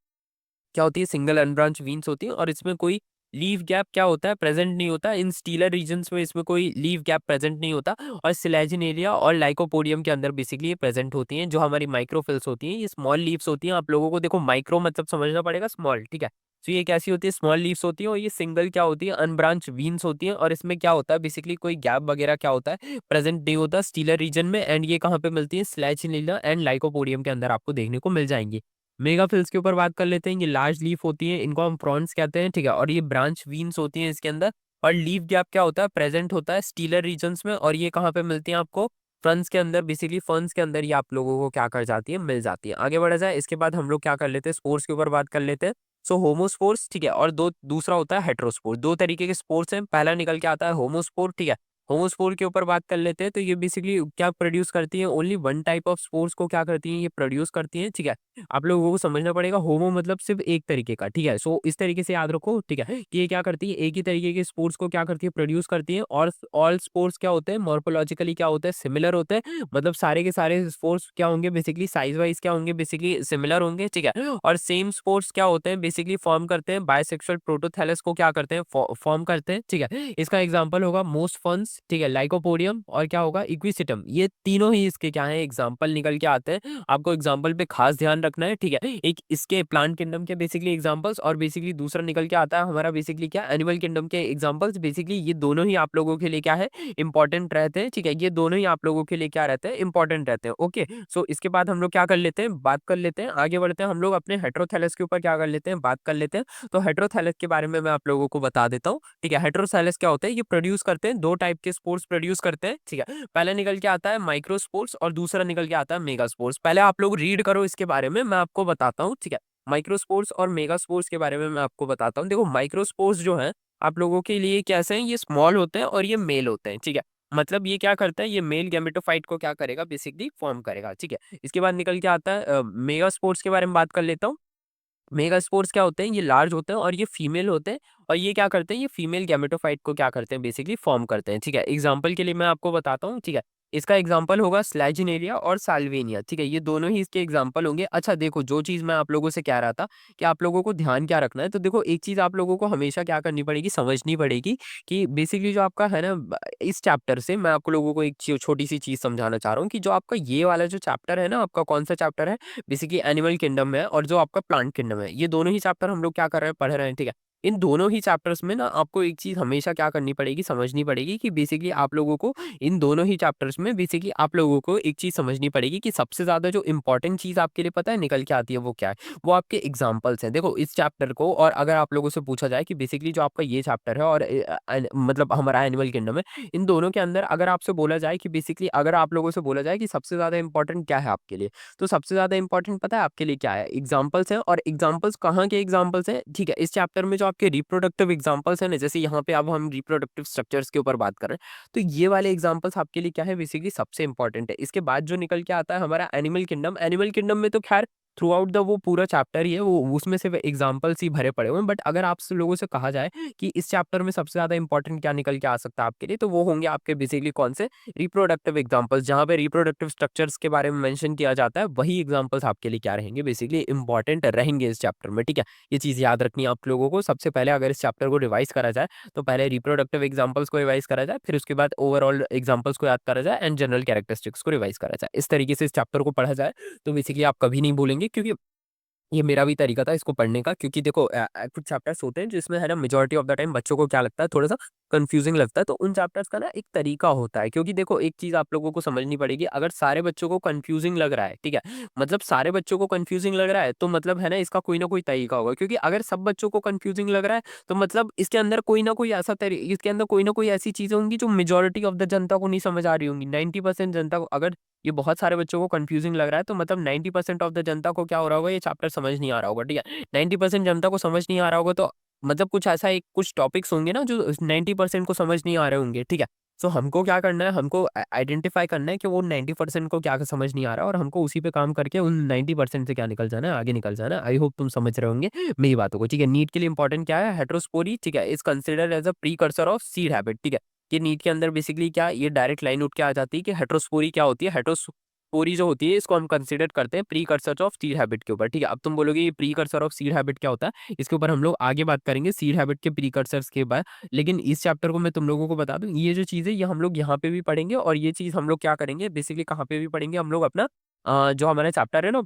क्या होती है, सिंगल अनब्रांच वीन्स होती है और इसमें कोई लीफ गैप क्या होता है, प्रेजेंट नहीं होता। इन स्टीलर रीजन्स में इसमें कोई लीफ गैप प्रेजेंट नहीं होता और सिलेजिनेरिया और लाइकोपोडियम के अंदर बेसिकली ये प्रेजेंट होती हैं। जो हमारी माइक्रोफिल्स होती हैं ये स्मॉल लीव्स होती हैं। आप लोगों को देखो माइक्रो मतलब समझना पड़ेगा स्मॉल। ठीक है, तो ये कैसी होती है, स्मॉल लीव्स होती है और ये सिंगल क्या होती है, अनब्रांच वीन्स होती है और इसमें क्या होता है, बेसिकली कोई गैप वगैरह क्या होता है, प्रेजेंट नहीं होता स्टीलर रीजन में। एंड ये कहाँ पे मिलती है, स्लेजिनेरिया एंड लाइकोपोडियम के अंदर आपको देखने को मिल जाएंगी। मेगाफिल्स के ऊपर बात कर लेते हैं, ये लार्ज लीफ होती है, इनको हम फ्रॉन्ट्स कहते हैं। ठीक है, और ये ब्रांच वीन्स होती हैं इसके अंदर। और लीफ गैप क्या होता है, प्रेजेंट होता है स्टीलर रीजन्स में और ये कहाँ पे मिलती है आपको, फर्न्स के अंदर। बेसिकली फर्न्स के अंदर ये आप लोगों को क्या कर जाती है, मिल जाती है। आगे बढ़ा जाए, इसके बाद हम लोग क्या कर लेते हैं, स्पोर्स के ऊपर बात कर लेते हैं। सो होमोस्पोर्स, ठीक है, और दूसरा होता है हेट्रोस्पोर। दो तरीके के स्पोर्स हैं, पहला निकल के आता है होमोस्पोर। ठीक है, होमोस्पोर के ऊपर बात कर लेते हैं, तो ये बेसिकली क्या प्रोड्यूस करती है, only one type of spores को क्या करती है, ये प्रोड्यूस करती है। ठीक है, आप लोगों को समझना पड़ेगा, होमो मतलब सिर्फ एक तरीके का। ठीक है, सो इस तरीके से याद रखो। ठीक है, कि ये क्या करती है, एक ही तरीके के स्पोर्ट्स को क्या करती है, प्रोड्यूस करती है। और ऑल स्पोर्ट्स क्या होते हैं, मॉर्फोलॉजिकली क्या होते हैं, सिमिलर होते हैं। मतलब सारे के सारे स्पोर्ट्स क्या होंगे, बेसिकली साइज वाइज क्या होंगे, बेसिकली सिमिलर होंगे। ठीक है, और सेम स्पोर्ट्स क्या होते हैं, बेसिकली फॉर्म करते हैं बायसेक्सुअल प्रोटोथैलस को क्या करते हैं, फॉर्म करते हैं। ठीक है, इसका एग्जांपल होगा मोस्ट फर्न्स। टेरेस, ठीक है, लाइकोपोडियम और क्या होगा, इक्विसिटम। ये तीनों ही इसके क्या है, एग्जाम्पल निकल के आते हैं। आपको एग्जाम्पल पे खास ध्यान रखना है, ठीक है। एक इसके प्लांट किंगडम के बेसिकली एग्जाम्पल्स, और बेसिकली दूसरा निकल के आता है हमारा बेसिकली क्या, एनिमल किंगडम के एग्जाम्पल्स। बेसिकली ये दोनों ही आप लोगों के लिए क्या है, इंपॉर्टेंट रहते हैं, ठीक है। ये दोनों ही आप लोगों के लिए क्या रहते हैं, इंपॉर्टेंट रहते हैं। ओके, सो इसके बाद हम लोग क्या कर लेते हैं, बात कर लेते हैं, आगे बढ़ते हैं हम लोग अपने हेटेरोथैलेस के ऊपर क्या कर लेते हैं, बात कर लेते हैं। तो हेटेरोथैलेस के बारे में मैं आप लोगों को बता देता हूँ, ठीक है। हेटेरोथैलेस क्या होता है, ये प्रोड्यूस करते हैं, दो टाइप के स्पोर्स प्रोड्यूस करते हैं, ठीक है। पहले निकल के आता है माइक्रोस्पोर्स और दूसरा निकल के आता है मेगास्पोर्स। पहले आप लोग रीड करो इसके बारे में, मैं आपको बताता हूँ, ठीक है। माइक्रोस्पोर्स और मेगास्पोर्स के बारे में मैं आपको बताता हूँ। देखो माइक्रोस्पोर्स जो है आप लोगों के लिए कैसे हैं, ये स्मॉल होते हैं और ये मेल होते हैं, ठीक है। मतलब ये क्या करता है, ये मेल गैमेटोफाइट को क्या करेगा, बेसिकली फॉर्म करेगा, ठीक है। इसके बाद निकल के आता है मेगास्पोर्स के बारे में बात कर लेता हूँ। मेगास्पोर्स क्या होते हैं, ये लार्ज होते हैं और ये फीमेल होते हैं, और ये क्या करते हैं, ये फीमेल गैमेटोफाइट को क्या करते हैं, बेसिकली फॉर्म करते हैं, ठीक है। एग्जांपल के लिए मैं आपको बताता हूँ, ठीक है। इसका एग्जांपल होगा स्लैजिनेरिया और साल्विनिया, ठीक है। ये दोनों ही इसके एग्जांपल होंगे। अच्छा देखो, जो चीज मैं आप लोगों से कह रहा था कि आप लोगों को ध्यान क्या रखना है, तो देखो एक चीज आप लोगों को हमेशा क्या करनी पड़ेगी, समझनी पड़ेगी कि बेसिकली जो आपका है ना, इस चैप्टर से मैं आपको लोगों को एक छोटी सी चीज समझाना चाह रहा हूँ कि जो आपका ये वाला जो चैप्टर है ना, आपका कौन सा चैप्टर है, बेसिकली एनिमल किंगडम है, और जो आपका प्लांट किंगडम है, ये दोनों ही चैप्टर हम लोग क्या कर रहे हैं, पढ़ रहे हैं, ठीक है। इन दोनों ही चैप्टर्स में ना आपको एक चीज हमेशा क्या करनी पड़ेगी, समझनी पड़ेगी कि बेसिकली आप लोगों को इन दोनों ही चैप्टर्स में बेसिकली आप लोगों को एक चीज समझनी पड़ेगी कि सबसे ज्यादा जो इंपॉर्टेंट चीज आपके लिए पता है निकल के आती है, वो क्या है, वो आपके एग्जाम्पल्स हैं। देखो इस चैप्टर को, और अगर आप लोगों से पूछा जाए कि बेसिकली जो आपका ये चैप्टर है और मतलब हमारा एनिमल किंगडम है, इन दोनों के अंदर अगर आपसे बोला जाए कि बेसिकली अगर आप लोगों से बोला जाए कि सबसे ज्यादा इंपॉर्टेंट क्या है आपके लिए, तो सबसे ज्यादा इंपॉर्टेंट पता है आपके लिए क्या है, एग्जांपल्स हैं। और एग्जांपल्स कहाँ के एग्जांपल्स हैं, ठीक है। इस चैप्टर में जो आपके रिप्रोडक्टिव एग्जांपल्स हैं ना, जैसे यहाँ पे अब हम रिप्रोडक्टिव स्ट्रक्चर्स के ऊपर बात कर रहे हैं, तो ये वाले एग्जांपल्स आपके लिए क्या है, बेसिकली सबसे इंपॉर्टेंट है। इसके बाद जो निकल के आता है हमारा एनिमल किंगडम, एनिमल किंगडम में तो खैर थ्रू आउट द वो पूरा चैप्टर ही है, वो उसमें सिर्फ एग्जांपल्स ही भरे पड़े हुए हैं। बट अगर आप लोगों से कहा जाए कि इस चैप्टर में सबसे ज्यादा इंपॉर्टेंट क्या निकल के आ सकता है आपके लिए, तो वो होंगे आपके बेसिकली कौन से, रिप्रोडक्टिव एग्जांपल्स। जहाँ पे रिप्रोडक्टिव स्ट्रक्चर्स के बारे में मेंशन किया जाता है, वही एग्जांपल्स आपके लिए क्या रहेंगे, बेसिकली इंपॉर्टेंट रहेंगे इस चैप्टर में, ठीक है। ये चीज याद रखनी है आप लोगों को। सबसे पहले अगर इस चैप्टर को रिवाइज करा जाए, तो पहले रिप्रोडक्टिव एग्जांपल्स को रिवाइज करा जाए, फिर उसके बाद ओवरऑल एग्जांपल्स को याद करा जाए, एंड जनरल कैरेक्टरिस्टिक्स को रिवाइज करा जाए। इस तरीके से इस चैप्टर को पढ़ा जाए, तो बेसिकली आप कभी नहीं भूलेंगे, क्योंकि ये मेरा भी तरीका था इसको पढ़ने का। क्योंकि देखो कुछ चैप्टर्स होते हैं जिसमें है ना, मेजॉरिटी ऑफ द टाइम बच्चों को क्या लगता है, थोड़ा सा कंफ्यूजिंग लगता है। तो उन चैप्टर्स का ना एक तरीका होता है, क्योंकि देखो एक चीज आप लोगों को समझनी पड़ेगी, अगर सारे बच्चों को कंफ्यूजिंग लग रहा है, ठीक है, मतलब सारे बच्चों को कंफ्यूजिंग लग रहा है, तो मतलब है ना, इसका कोई ना कोई तरीका होगा। क्योंकि अगर सब बच्चों को कंफ्यूजिंग लग रहा है, तो मतलब इसके अंदर कोई ना कोई ऐसा इसके अंदर कोई ना कोई ऐसी चीजें होंगी जो मेजोरिटी ऑफ द जनता को नहीं समझ आ रही होंगी। 90% जनता को, अगर ये बहुत सारे बच्चों को कंफ्यूजिंग लग रहा है, तो मतलब 90% ऑफ द जनता को क्या हो रहा होगा, ये चैप्टर समझ नहीं आ रहा होगा, ठीक है। 90% जनता को समझ नहीं आ रहा होगा, तो मतलब कुछ ऐसा एक कुछ टॉपिक्स होंगे ना जो 90% को समझ नहीं आ रहे होंगे, ठीक है। तो हमको क्या करना है, हमको आइडेंटिफाई करना है कि वो 90% को क्या समझ नहीं आ रहा है, और हमको उसी पे काम करके उन 90% से क्या निकल जाना है, आगे निकल जाना है। आई होप तुम समझ रहे होंगे मेरी बातों को, ठीक है। नीट के लिए इंपॉर्टेंट क्या है, हेटेरोस्पोरी, ठीक है, is considered as a precursor of seed habit, ठीक है। ये नीट के अंदर बेसिकली क्या, ये डायरेक्ट लाइन उठ के आ जाती है कि हेटेरोस्पोरी क्या होती है। हेटेरोस्पोरी जो होती है, इसको हम कंसीडर करते हैं प्रीकर्सर ऑफ सीड हैबिट के ऊपर, ठीक है। अब तुम बोलोगे ये प्रीकर्सर ऑफ सीड हैबिट क्या होता है, इसके ऊपर हम लोग आगे बात करेंगे, सीड हैबिट के प्रीकर्सर्स के बाद। लेकिन इस चैप्टर को मैं तुम लोगों को बता दूं, ये जो चीज़ है ये हम लोग यहाँ पे भी पढ़ेंगे, और ये चीज़ हम लोग क्या करेंगे, बेसिकली कहाँ पे भी पढ़ेंगे हम लोग, अपना जो हमारा चैप्टर है ना,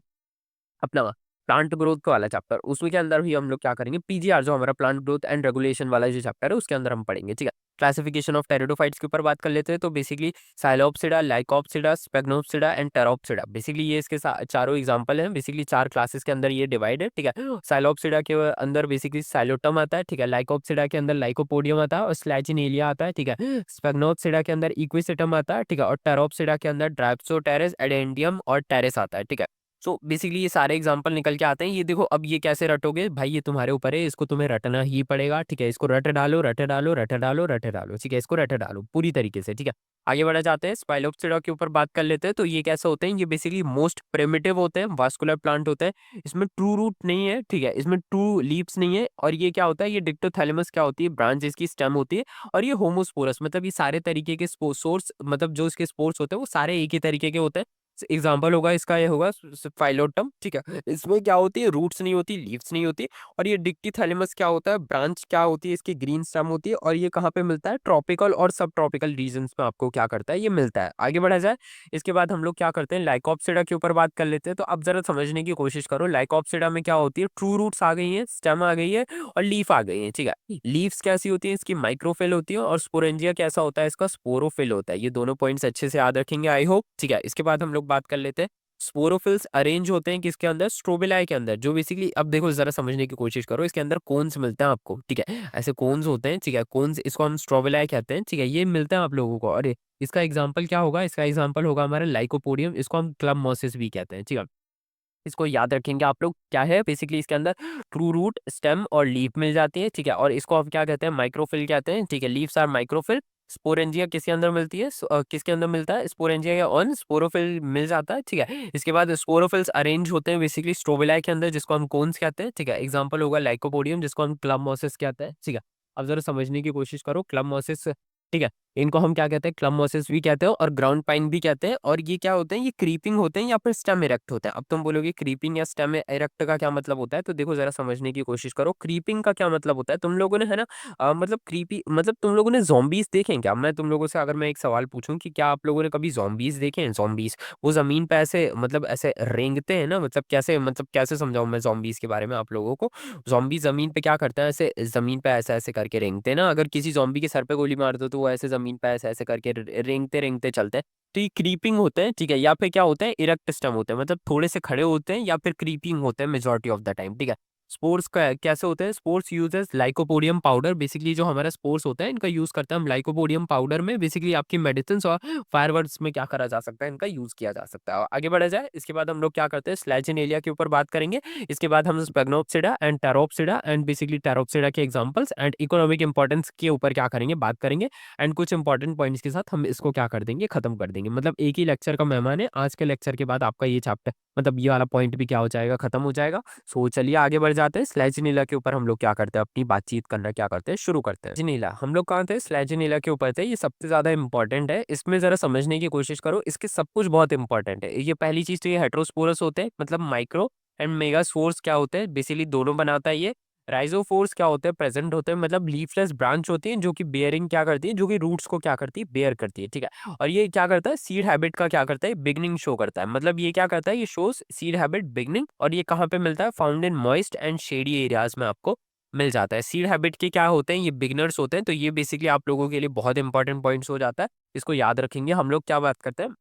अपना प्लांट ग्रोथ का वाला चैप्टर, उसमें के अंदर भी हम लोग क्या करेंगे, पीजीआर जो हमारा प्लांट ग्रोथ एंड रेगुलेशन वाला जो चैप्टर है, उसके अंदर हम पढ़ेंगे, ठीक है। क्लासिफिकेशन ऑफ टेरिडोफाइट्स के ऊपर बात कर लेते हैं। तो basically psilopsida, lycopsida, sphenopsida and pteropsida, basically ये इसके चारों एग्जांपल हैं। बेसिकली चार क्लासेस के अंदर ये डिवाइड है, ठीक है। साइलोप्सिडा के अंदर बेसिकली साइलोटम आता है, ठीक है। लाइकोप्सिडा के अंदर लाइकोपोडियम आता है और स्लैजिनेलिया आता है, ठीक है। स्पेग्नोप्सिडा के अंदर इक्विसिटम आता है, ठीक है। और टेरोप्सिडा के अंदर ड्राइप्सोटेरेस, एडेंडियम और टेरेस आता है, ठीक है। सो बेसिकली ये सारे एग्जांपल निकल के आते हैं। ये देखो, अब ये कैसे रटोगे भाई, ये तुम्हारे ऊपर है, इसको तुम्हें रटना ही पड़ेगा, ठीक है। इसको रट डालो, रट डालो, रट डालो, रट डालो, ठीक है। इसको रट डालो पूरी तरीके से, ठीक है। आगे बढ़ा जाते हैं, स्पाइलोप्सिडा के ऊपर बात कर लेते हैं। तो ये कैसे होते हैं, ये बेसिकली मोस्ट प्रिमिटिव होते हैं, वास्कुलर प्लांट होते हैं। इसमें ट्रू रूट नहीं है, ठीक है, इसमें ट्रू लीव्स नहीं है। और ये क्या होता है, ये डिक्टोथैलेमस क्या होती है, ब्रांच इसकी स्टेम होती है। और ये होमोस्पोरस, मतलब ये सारे तरीके के सोर्स, मतलब जो इसके स्पोर्स होते हैं वो सारे एक ही तरीके के होते हैं। एग्जाम्पल होगा इसका, ये होगा फाइलोटम, ठीक है। इसमें क्या होती है, रूट्स नहीं होती, लीव्स नहीं होती। और ये डिक्टीथैलेमस क्या होता है, ब्रांच क्या होती है, इसकी ग्रीन स्टेम होती है। और ये कहाँ पे मिलता है, ट्रॉपिकल और सब ट्रॉपिकल रीजन्स में आपको क्या करता है, ये मिलता है। आगे बढ़ा जाए, इसके बाद हम लोग क्या करते हैं, लाइकोप्सिडा के ऊपर बात कर लेते हैं। तो अब जरा समझने की कोशिश करो, लाइकोप्सिडा में क्या होती है, ट्रू रूट्स आ गई है, स्टेम आ गई है और लीफ आ गई है, ठीक है। लीव्स कैसी होती है, इसकी माइक्रोफिल होती है। और स्पोरेंजिया कैसा होता है, इसका स्पोरोफिल होता है। ये दोनों पॉइंट्स अच्छे से याद रखेंगे, आई होप, ठीक है। इसके बाद हम लोग बात कर लेते हैं, स्पोरोफिल्स अरेंज होते हैं किसके अंदर, स्ट्रोबिलाई के अंदर। जो बेसिकली, अब देखो जरा समझने की कोशिश करो, इसके अंदर कोन्स मिलते हैं आपको, ठीक है। ऐसे कोन्स होते हैं, ठीक है, कोन्स, इसको हम स्ट्रोबिलाई कहते हैं, ठीक है। ये मिलते हैं आप लोगों को। अरे इसका एग्जाम्पल क्या होगा, इसका एग्जाम्पल होगा हमारा लाइकोपोडियम, इसको हम क्लब मोसिस भी कहते हैं, ठीक है। इसको याद रखेंगे आप लोग, क्या है बेसिकली, इसके अंदर ट्रू रूट, स्टेम और लीफ मिल जाती है, ठीक है। और इसको आप क्या कहते हैं, माइक्रोफिल कहते हैं, ठीक है। Leaves are माइक्रोफिल। स्पोरेंजिया किसके अंदर मिलती है, किसके अंदर मिलता है, स्पोरेंजिया या ऑन स्पोरोफिल मिल जाता है, ठीक है। इसके बाद स्पोरोफिल्स अरेंज होते हैं बेसिकली स्ट्रोबिलाई के अंदर, जिसको हम कोन्स कहते हैं, ठीक है। एग्जाम्पल होगा लाइकोपोडियम, जिसको हम क्लब मोसिस कहते हैं, ठीक है। अब जरा समझने की कोशिश करो, क्लब मोसिस, ठीक है। इनको हम क्या कहते हैं, क्लब मोसिस भी कहते हैं और ग्राउंड पाइन भी कहते हैं। और ये क्या होते हैं, ये क्रीपिंग होते हैं या फिर स्टेम इरेक्ट होते हैं। अब तुम बोलोगे क्रीपिंग या स्टेम इरेक्ट का क्या मतलब होता है, तो देखो जरा समझने की कोशिश करो। क्रीपिंग का क्या मतलब होता है, तुम लोगों ने, है ना, मतलब क्रीपी, मतलब तुम लोगों ने zombies देखे हैं क्या। मैं तुम लोगों से अगर मैं एक सवाल पूछूं कि क्या आप लोगों ने कभी zombies देखे हैं, zombies, वो जमीन पे ऐसे, मतलब ऐसे रेंगते हैं ना, मतलब कैसे, मतलब कैसे समझाऊं मैं zombies के बारे में आप लोगों को। zombie जमीन पे क्या करते हैं, ऐसे जमीन पे ऐसे ऐसे करके रेंगते हैं ना। अगर किसी zombie के सर पे गोली मार दो तो वो ऐसे जमीन पे ऐसे ऐसे करके रेंगते रेंगते चलते हैं। तो ये क्रीपिंग होते हैं, ठीक है। या फिर क्या होता है, इरेक्ट स्टेम होते हैं, मतलब थोड़े से खड़े होते हैं, या फिर क्रीपिंग होते हैं मेजोरिटी ऑफ द टाइम, ठीक है। स्पोर्स का कैसे होते हैं, spores uses lycopodium powder, basically जो हमारा स्पोर्स होता है इनका यूज करते हैं हम लाइकोपोडियम पाउडर में। बेसिकली आपकी मेडिसिन और फायरवर्क्स में क्या करा जा सकता है, इनका यूज किया जा सकता है। और आगे बढ़ा जाए, इसके बाद हम लोग क्या करते हैं, स्लैजिनेलिया के ऊपर बात करेंगे। इसके बाद हम sphenopsida and pteropsida and basically pteropsida के एग्जांपल्स एंड इकोनॉमिक इंपॉर्टेंस के ऊपर क्या करेंगे, बात करेंगे। एंड कुछ इंपॉर्टेंट पॉइंट्स के साथ हम इसको क्या कर देंगे, खत्म कर देंगे। मतलब एक ही लेक्चर का मेहमान है, आज के लेक्चर के बाद आपका ये चैप्टर, मतलब ये वाला पॉइंट भी क्या हो जाएगा, खत्म हो जाएगा। सो चलिए आगे बढ़ जाते हैं। स्लैजिनेला के ऊपर हम लोग क्या करते हैं, अपनी बातचीत करना क्या करते हैं, शुरू करते हैं। जिनेला हम लोग कहाँ थे, स्लैजिनेला के ऊपर थे। ये सबसे ज्यादा इंपॉर्टेंट है, इसमें जरा समझने की कोशिश करो, इसके सब कुछ बहुत इंपॉर्टेंट है। ये पहली चीज तो ये हेट्रोस्पोरस होते हैं, मतलब माइक्रो एंड मेगास्पोर्स क्या होते हैं, बेसिकली दोनों बनाता है ये। राइजोफोर्स क्या होते हैं, प्रेजेंट होते हैं, मतलब लीफलेस ब्रांच होती है जो कि बेयरिंग क्या करती है, जो कि रूट्स को क्या करती है, बेयर करती है, ठीक है। और ये क्या करता है, सीड हैबिट का क्या करता है, बिगनिंग शो करता है। मतलब ये क्या करता है, ये शोज सीड हैबिट बिगनिंग। और ये कहाँ पे मिलता है, found in moist and shady areas में आपको मिल जाता है। सीड हैबिट के क्या होते हैं, ये बिगनर्स होते हैं। तो ये बेसिकली आप लोगों के लिए बहुत इंपॉर्टेंट पॉइंट्स हो जाता है, इसको याद रखेंगे। हम लोग क्या बात करते हैं,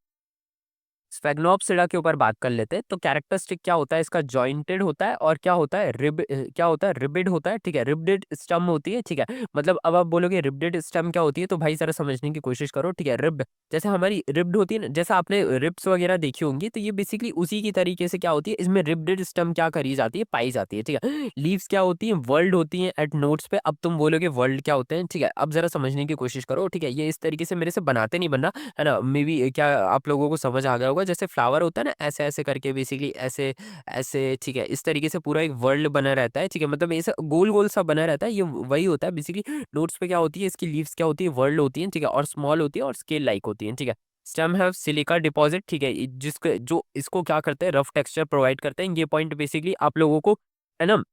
स्फेग्नोप्सिडा के ऊपर बात कर लेते हैं। तो कैरेक्टरिस्टिक क्या होता है इसका, जॉइंटेड होता है और क्या होता है, क्या होता है, रिबिड होता है, ठीक है। रिब्डेड स्टम होती है, ठीक है। मतलब अब आप बोलोगे रिब्डेड स्टम क्या होती है, तो भाई जरा समझने की कोशिश करो, ठीक है। रिब्ड जैसे हमारी रिब्ड होती है ना, जैसा आपने रिब्स वगैरह देखी होंगी, तो ये बेसिकली उसी की तरीके से क्या होती है, इसमें रिब्डेड स्टम क्या करी जाती है, पाई जाती है, ठीक है। लीव्स क्या होती है, वर्ल्ड होती है एट नोट्स पे। अब तुम बोलोगे वर्ल्ड क्या होते हैं, ठीक है। अब जरा समझने की कोशिश करो, ठीक है। ये इस तरीके से मेरे से बनाते नहीं बनना, है ना। मे बी क्या आप लोगों को समझ आ गया होगा, जैसे फ्लावर होता है ना, ऐसे ऐसे करके बेसिकली ऐसे ऐसे, ठीक है। इस तरीके से पूरा एक वर्ल्ड बना रहता है, ठीक है। मतलब ऐसा गोल गोल सा बना रहता है, ये वही होता है बेसिकली। नोट्स पे क्या होती है, इसकी लीव्स क्या होती है, वर्ल्ड होती है, ठीक है। और स्मॉल होती है और स्केल लाइक होती है, ठीक है। स्टेम हैव सिलिका डिपॉजिट, ठीक है। जिसको जो इसको क्या करते हैं, रफ टेक्सचर प्रोवाइड करते हैं। ये पॉइंट बेसिकली आप लोगों को, है ना,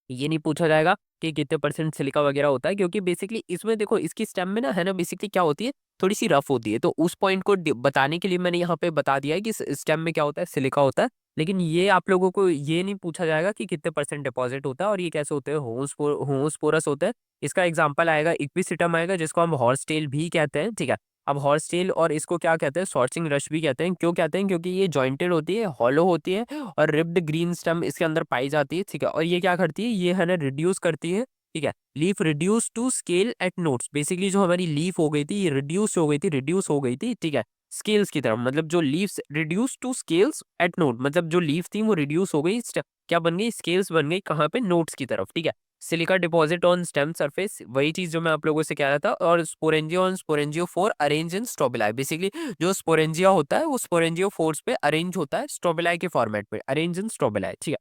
ये नहीं पूछा जाएगा कि कितने परसेंट सिलिका वगैरह होता है, क्योंकि बेसिकली इसमें देखो, इसकी स्टेम में ना, है ना, बेसिकली क्या होती है, थोड़ी सी रफ होती है। तो उस पॉइंट को बताने के लिए मैंने यहाँ पे बता दिया है कि स्टेम में क्या होता है, सिलिका होता है। लेकिन ये आप लोगों को ये नहीं पूछा जाएगा कि कितने परसेंट डिपॉजिट होता है और ये कैसे होते हैं, होमोस्पोरस होता है। इसका एग्जाम्पल आएगा, इक्विसिटम आएगा, जिसको हम हॉर्स टेल भी कहते हैं, ठीक है। अब हॉर्स टेल और इसको क्या कहते हैं, सॉर्चिंग रश भी कहते हैं। क्यों कहते हैं, क्योंकि ये जॉइंटेड होती है, हॉलो होती है और रिब्ड ग्रीन स्टेम इसके अंदर पाई जाती है, ठीक है। और ये क्या करती है, ये है ना, रिड्यूस करती है, ठीक है। Leaf reduce to scale at nodes, basically जो हमारी लीफ हो गई थी, ये रिड्यूस हो गई थी, ठीक है, स्केल्स की तरफ। मतलब जो leaves reduce to scales at node, मतलब जो लीफ थी वो रिड्यूस हो गई, क्या बन गई, स्केल्स बन गई, कहाँ पे, नोट्स की तरफ, ठीक है। Silica deposit on stem surface, वही चीज जो मैं आप लोगों से कह रहा था। और sporangia on sporangiophore arrange in strobili, basically जो स्पोरेंजिया होता है वो स्पोरेंजियो फोर्स पे अरेंज होता है, स्ट्रोबिलाई के फॉर्मेट पे, अरेंज इन स्ट्रोबिलाई, ठीक है।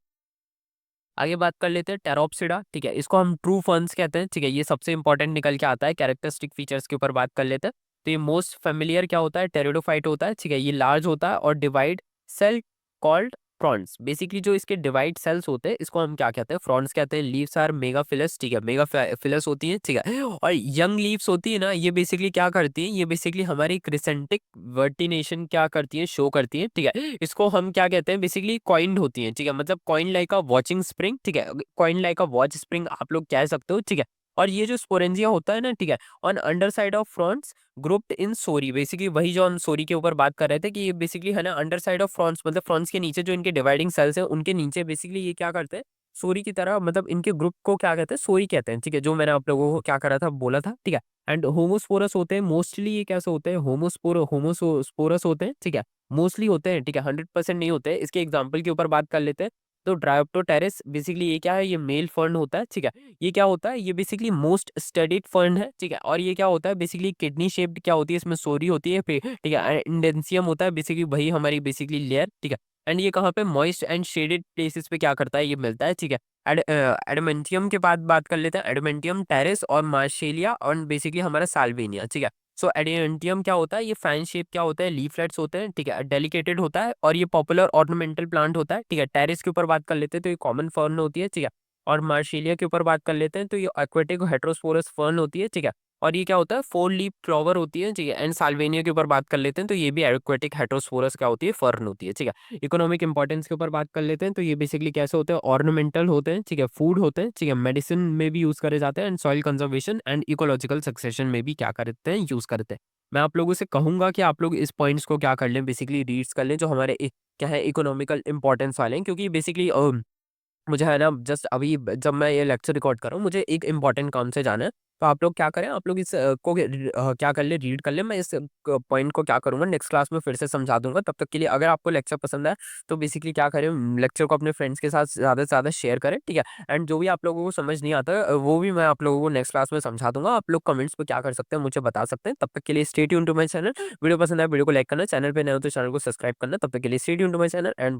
आगे बात कर लेते हैं टेरोप्सिडा, ठीक है। इसको हम ट्रू फर्न्स कहते हैं, ठीक है। ये सबसे इंपॉर्टेंट निकल के आता है, कैरेक्टरिस्टिक फीचर्स के ऊपर बात कर लेते हैं। तो ये मोस्ट फेमिलियर क्या होता है, टेरिडोफाइट होता है, ठीक है। ये लार्ज होता है और डिवाइड सेल कॉल्ड फ्रॉन्ट्स। बेसिकली जो इसके डिवाइड सेल्स होते हैं इसको हम क्या कहते हैं, फ्रॉन्ट्स कहते हैं। लीव्स आर मेगाफिलस, ठीक है, मेगाफिलस होती है, ठीक है। और यंग लीव्स होती है ना, ये बेसिकली क्या करती है, ये बेसिकली हमारी क्रिसेंटिक वर्टिनेशन क्या करती है, शो करती है, ठीक है। इसको हम क्या कहते हैं, बेसिकली कॉइन्ड होती है, ठीक है, मतलब कॉइन लाइक अ वॉचिंग स्प्रिंग, ठीक है, coin like a watch spring आप लोग कह सकते हो, ठीक है। और ये जो स्पोरेंजिया होता है ना, ठीक है, on under side of fronds grouped in sori. Basically वही जो हम सोरी के ऊपर बात कर रहे थे कि ये बेसिकली है ना अंडर साइड ऑफ फ्रॉन्ट्स, मतलब फ्रॉन्ट्स के नीचे जो इनके डिवाइडिंग सेल्स हैं उनके नीचे बेसिकली ये क्या करते हैं, सोरी की तरह, मतलब इनके ग्रुप को क्या कहते हैं, सोरी कहते हैं, ठीक है, जो मैंने आप लोगों को क्या करा था बोला था, ठीक है। एंड होमोस्पोरस होते हैं मोस्टली, ये कैसे होते हैं, होमोस्पोरस होते हैं, ठीक है, मोस्टली होते हैं, ठीक है, 100% नहीं होते हैं। इसके एग्जाम्पल के ऊपर बात कर लेते हैं। तो ड्रायोप्टोटेरिस बेसिकली ये क्या है, ये मेल फर्न होता है, ठीक है। ये क्या होता है, ये बेसिकली मोस्ट स्टडीड फर्न है, ठीक है। और ये क्या होता है, बेसिकली किडनी शेप्ड क्या होती है, इसमें सोरी होती है, ठीक है। इंडेंसियम होता है बेसिकली, वही हमारी बेसिकली लेयर, ठीक है। एंड ये कहाँ पे, मॉइस्ट एंड शेडेड प्लेसेस पे क्या करता है, ये मिलता है, ठीक है। एडमेंटियम के बाद बात कर लेते हैं, एडमेंटियम टेरेस और मार्शेलिया और बेसिकली हमारा साल्विनिया, ठीक है। सो एडेंटियम क्या होता है, ये फैन शेप क्या होता है, लीफलेट्स होते हैं, ठीक है, डेलिकेटेड होता है और ये पॉपुलर ऑर्नामेंटल प्लांट होता है, ठीक है। टेरेस के ऊपर बात कर लेते हैं तो ये कॉमन फर्न होती है, ठीक है। और मार्शेलिया के ऊपर बात कर लेते हैं तो ये एक्वेटिक हेटेरोस्पोरस फर्न होती है, ठीक है। और ये क्या होता है, फोर लीफ फ्लावर होती है, ठीक है। एंड साल्वेनिया के ऊपर बात कर लेते हैं तो ये भी एक्वेटिक हेटेरोस्पोरस क्या होती है, फर्न होती है, ठीक है। इकोनॉमिक इंपॉर्टेंस के ऊपर बात कर लेते हैं तो ये बेसिकली कैसे होते हैं, ऑर्नामेंटल होते हैं, ठीक है, फूड होते हैं, ठीक है, मेडिसिन में भी यूज करे जाते हैं and soil conservation and ecological succession में भी क्या करते हैं, यूज करते हैं। मैं आप लोगों से कहूंगा कि आप लोग इस पॉइंट्स को क्या कर लें, बेसिकली रीड्स कर लें जो हमारे क्या है इकोनॉमिकल इंपॉर्टेंस वाले हैं, क्योंकि बेसिकली मुझे है ना जस्ट अभी जब मैं ये लेक्चर रिकॉर्ड कर रहा हूँ मुझे एक इम्पॉर्टेंट काम से जाना है। तो आप लोग क्या करें, आप लोग इस क्या कर ले, रीड कर ले। मैं इस पॉइंट को क्या करूँगा नेक्स्ट क्लास में फिर से समझा दूंगा। तब तक के लिए अगर आपको लेक्चर पसंद है तो बेसिकली क्या करें, लेक्चर को अपने फ्रेंड्स के साथ ज़्यादा से ज़्यादा शेयर करें, ठीक है। एंड जो भी आप लोगों को समझ नहीं आता वो भी मैं आप लोगों को नेक्स्ट क्लास में समझा दूंगा। आप लोग कमेंट्स पे क्या कर सकते हैं मुझे बता सकते हैं। तब तक के लिए stay tune to my channel. Video पसंद है वीडियो को लाइक करना, चैनल पे नए हो तो चैनल को सब्सक्राइब करना। तब तक के लिए stay tune to my channel and